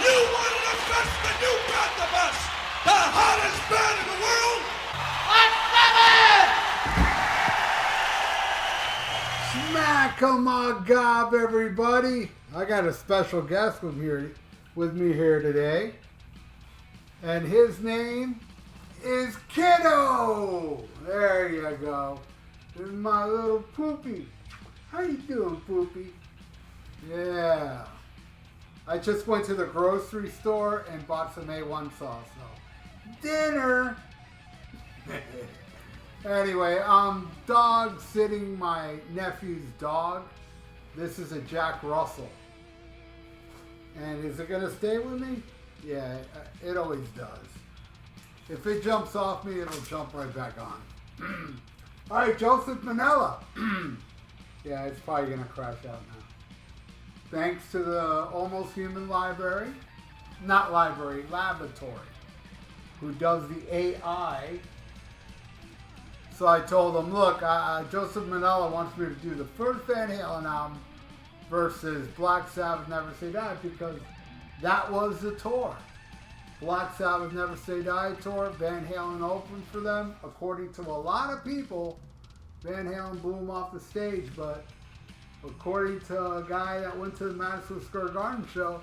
You wanted the best, then you got the best. The hottest band in the world. Smack 'em a gob, everybody. I got a special guest with me here today. And his name is Kiddo. There you go. This is my little Poopy. How you doing, Poopy? Yeah. I just went to the grocery store and bought some A1 sauce. So, dinner. Anyway, I'm dog sitting my nephew's dog. This is a Jack Russell. And is it going to stay with me? Yeah, it always does. If it jumps off me, it'll jump right back on. All right, Joseph Manella. Yeah, it's probably going to crash out now. Thanks to the Almost Human Laboratory, who does the AI. So I told him, look, Joseph Manella wants me to do the first Van Halen album versus Black Sabbath Never Say Die, because that was the tour. Black Sabbath Never Say Die tour, Van Halen opened for them. According to a lot of people, Van Halen blew him off the stage, but according to a guy that went to the Madison Square Garden show,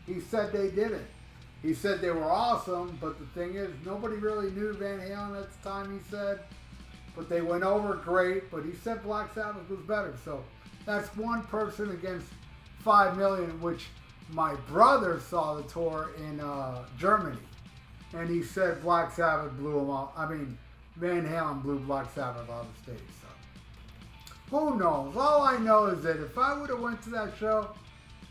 he said they didn't. He said they were awesome, but the thing is, nobody really knew Van Halen at the time, he said. But they went over great, but he said Black Sabbath was better. So that's one person against 5 million, which my brother saw the tour in Germany. And he said Black Sabbath blew him off. I mean, Van Halen blew Black Sabbath off the stage. So who knows? All I know is that if I would have went to that show,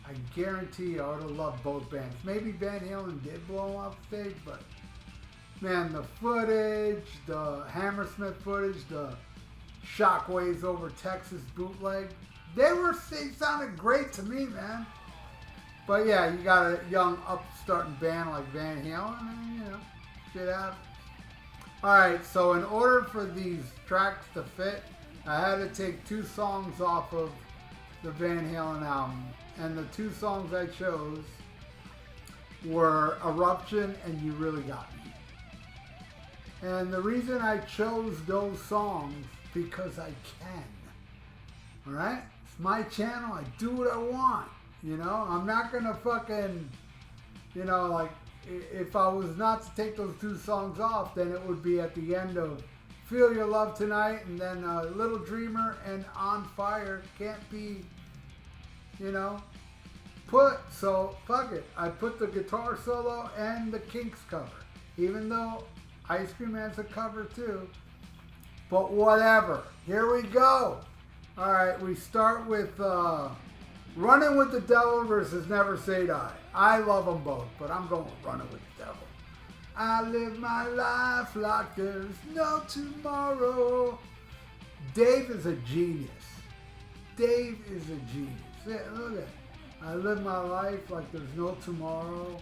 I guarantee you I would have loved both bands. Maybe Van Halen did blow him off the stage, but man, the footage, the Hammersmith footage, the Shockwaves over Texas bootleg, they sounded great to me, man. But yeah, you got a young upstarting band like Van Halen, and you know, shit happens. Alright, so in order for these tracks to fit, I had to take 2 songs off of the Van Halen album. And the 2 songs I chose were Eruption and You Really Got Me. And the reason I chose those songs, because I can. Alright? It's my channel, I do what I want. You know, I'm not gonna fucking, you know, like, if I was not to take those 2 songs off, then it would be at the end of Feel Your Love Tonight, and then Little Dreamer and On Fire can't be, you know, so fuck it. I put the guitar solo and the Kinks cover, even though Ice Cream Man's a cover too, but whatever. Here we go. Alright, we start with Running with the Devil versus Never Say Die. I love them both, but I'm going with Running with the Devil. I live my life like there's no tomorrow. Dave is a genius. Dave is a genius. Yeah, look at it. I live my life like there's no tomorrow.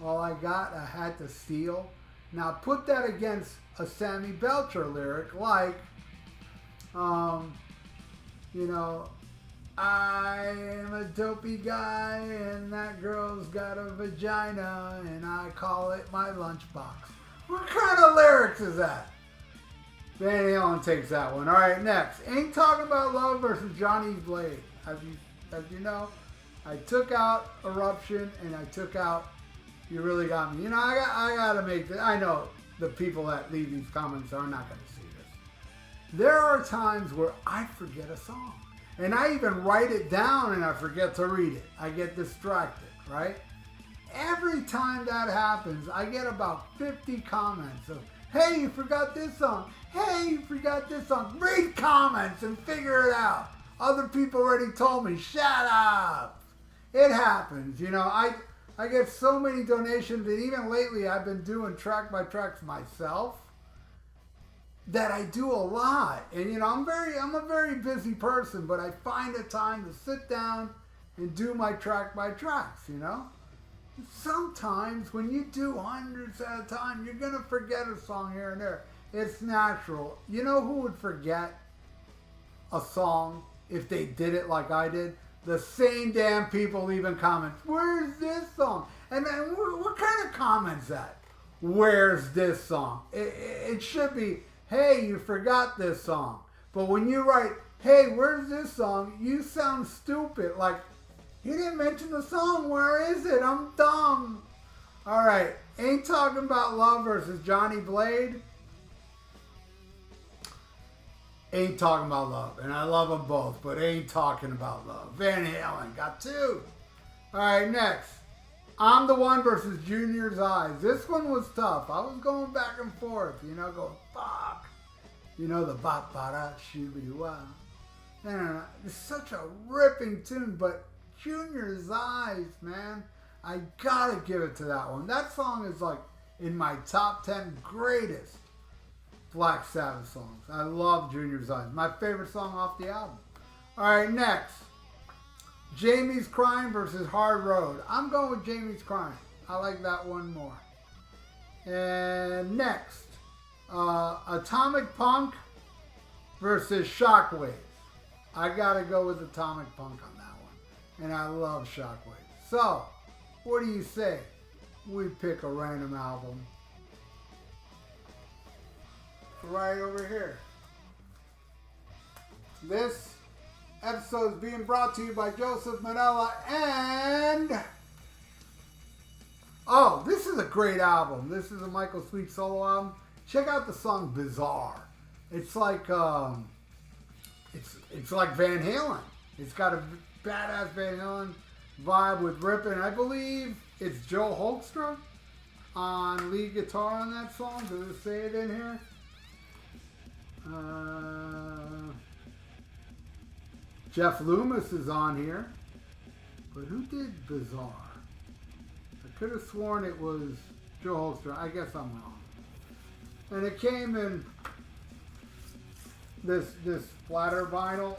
All I got, I had to steal. Now put that against a Sammy Belcher lyric like, you know, I am a dopey guy and that girl's got a vagina and I call it my lunchbox. What kind of lyrics is that? Van Halen takes that one. All right, next. Ain't Talking About Love versus Johnny's Blade. As you know, I took out Eruption and I took out You Really Got Me. You know, I gotta make this. I know the people that leave these comments are not gonna see this. There are times where I forget a song. And I even write it down and I forget to read it. I get distracted, right? Every time that happens, I get about 50 comments of, hey, you forgot this song. Hey, you forgot this song. Read comments and figure it out. Other people already told me, shut up. It happens. You know, I get so many donations, and even lately I've been doing track by tracks myself that I do a lot. And you know, I'm a very busy person, but I find a time to sit down and do my track by tracks, you know? Sometimes when you do hundreds at a time, you're gonna forget a song here and there. It's natural. You know who would forget a song if they did it like I did? The same damn people leaving comments. Where's this song? And then what kind of comment's that? Where's this song? It should be, hey, you forgot this song. But when you write, hey, where's this song? You sound stupid. Like, he didn't mention the song. Where is it? I'm dumb. All right. Ain't Talking About Love versus Johnny Blade. Ain't Talking About Love. And I love them both, but Ain't Talking About Love. Van Halen got 2. All right, next. I'm the One versus Junior's Eyes. This one was tough. I was going back and forth, going, fuck. The ba-ba-da, shoo-be-wah. No. It's such a ripping tune, but Junior's Eyes, man. I gotta give it to that one. That song is like in my top 10 greatest Black Sabbath songs. I love Junior's Eyes. My favorite song off the album. All right, next. Jamie's Crying versus Hard Road. I'm going with Jamie's Crying. I like that one more. And next, Atomic Punk versus Shockwaves. I gotta go with Atomic Punk on that one. And I love Shockwaves. So, what do you say? We pick a random album. Right over here. This episode is being brought to you by Joseph Manella and... Oh, this is a great album. This is a Michael Sweet solo album. Check out the song Bizarre. It's like it's like Van Halen. It's got a badass Van Halen vibe with ripping. I believe it's Joe Hoekstra on lead guitar on that song. Does it say it in here? Jeff Loomis is on here. But who did Bizarre? I could have sworn it was Joe Hoekstra. I guess I'm wrong. And it came in this splatter vinyl.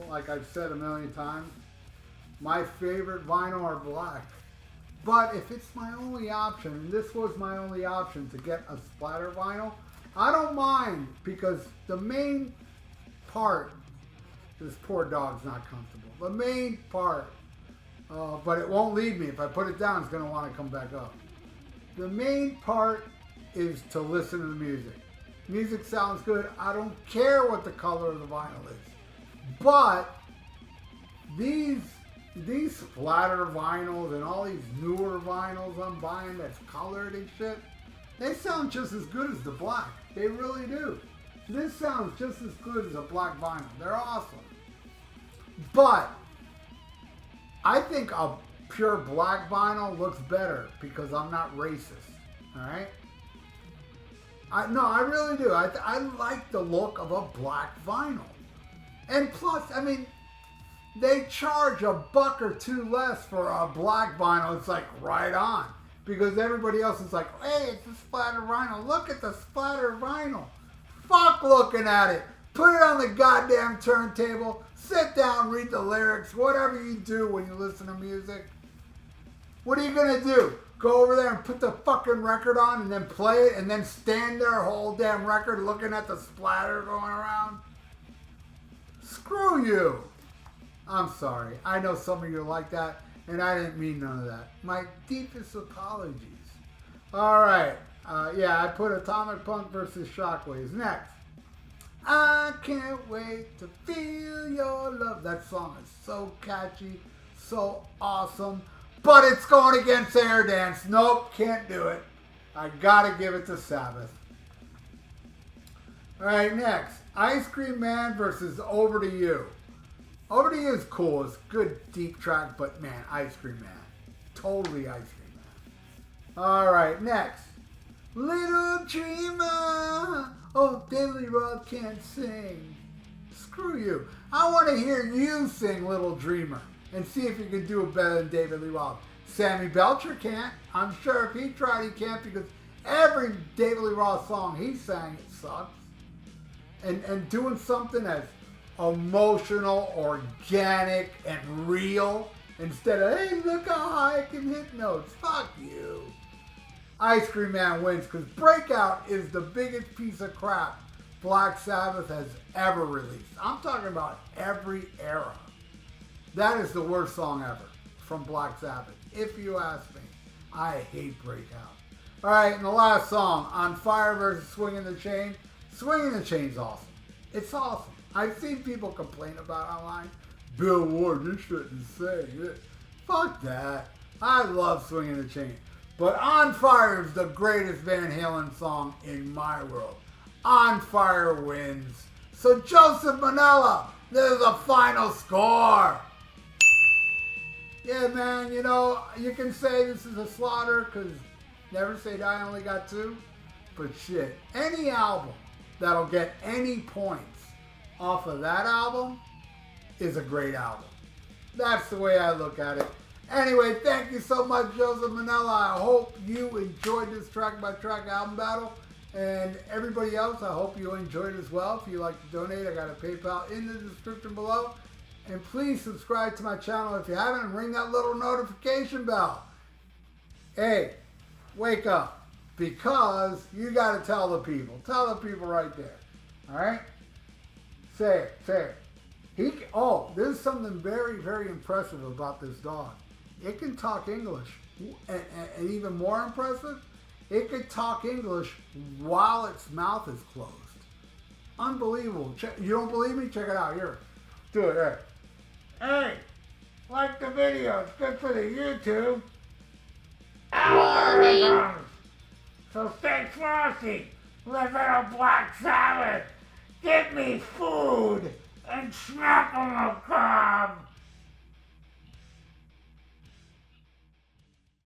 Like I've said a million times, my favorite vinyl are black. But if it's my only option, and this was my only option to get a splatter vinyl, I don't mind, because the main part, this poor dog's not comfortable. The main part, but it won't leave me. If I put it down, it's going to want to come back up. The main part is to listen to the music. Music sounds good. I don't care what the color of the vinyl is. But these splatter vinyls and all these newer vinyls I'm buying that's colored and shit, they sound just as good as the black. They really do. This sounds just as good as a black vinyl. They're awesome. But I think a pure black vinyl looks better because I'm not racist. Alright? I really do. I like the look of a black vinyl. And plus, I mean, they charge $1 or $2 less for a black vinyl. It's like right on. Because everybody else is like, hey, it's a splatter vinyl. Look at the splatter vinyl. Fuck looking at it. Put it on the goddamn turntable. Sit down, read the lyrics. Whatever you do when you listen to music. What are you going to do? Go over there and put the fucking record on and then play it and then stand there whole damn record looking at the splatter going around? Screw you. I'm sorry. I know some of you are like that, and I didn't mean none of that. My deepest apologies. All right. Yeah, I put Atomic Punk versus Shockwaves. Next. I can't wait to feel your love. That song is so catchy, so awesome. But it's going against Air Dance. Nope, can't do it. I gotta give it to Sabbath. All right, next. Ice Cream Man versus Over to You. Over to You is cool. It's a good deep track, but man, Ice Cream Man. Totally Ice Cream Man. All right, next. Little Dreamer. Oh, Daily Rob can't sing. Screw you. I want to hear you sing Little Dreamer and see if you can do it better than David Lee Roth. Sammy Belcher can't. I'm sure if he tried, he can't, because every David Lee Roth song he sang, it sucks. And doing something as emotional, organic, and real instead of, hey, look how high I can hit notes. Fuck you. Ice Cream Man wins because Breakout is the biggest piece of crap Black Sabbath has ever released. I'm talking about every era. That is the worst song ever. from Black Sabbath. If you ask me, I hate Breakout. All right, and the last song, On Fire versus Swinging the Chain. Swinging the Chain's awesome. It's awesome. I've seen people complain about it online. Bill Ward, you shouldn't say it. Fuck that. I love Swinging the Chain. But On Fire is the greatest Van Halen song in my world. On Fire wins. So Joseph Manella, there's a final score. Yeah, man, you know, you can say this is a slaughter because Never Say Die only got 2. But shit, any album that'll get any points off of that album is a great album. That's the way I look at it. Anyway, thank you so much, Joseph Manella. I hope you enjoyed this track-by-track album battle. And everybody else, I hope you enjoyed as well. If you'd like to donate, I got a PayPal in the description below. And please subscribe to my channel if you haven't, and ring that little notification bell. Hey, wake up, because you got to tell the people. Tell the people right there. All right? Say it. There's something very, very impressive about this dog. It can talk English. And even more impressive, it could talk English while its mouth is closed. Unbelievable. You don't believe me? Check it out. Here. Do it. There. Hey, like the video. It's good for the YouTube. Algorithms. So stay frosty. Live in a Black Sabbath. Give me food and smack on the cob.